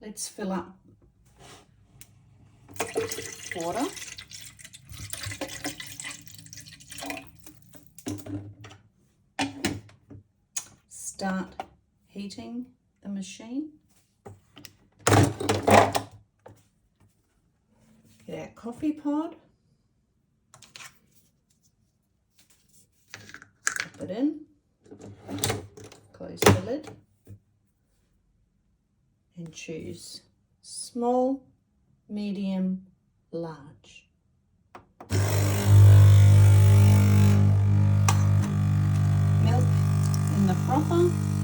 let's fill up water. Start heating the machine. Get our coffee pod. Pop it in. Close the lid. And choose small, medium, large. Milk in the frother.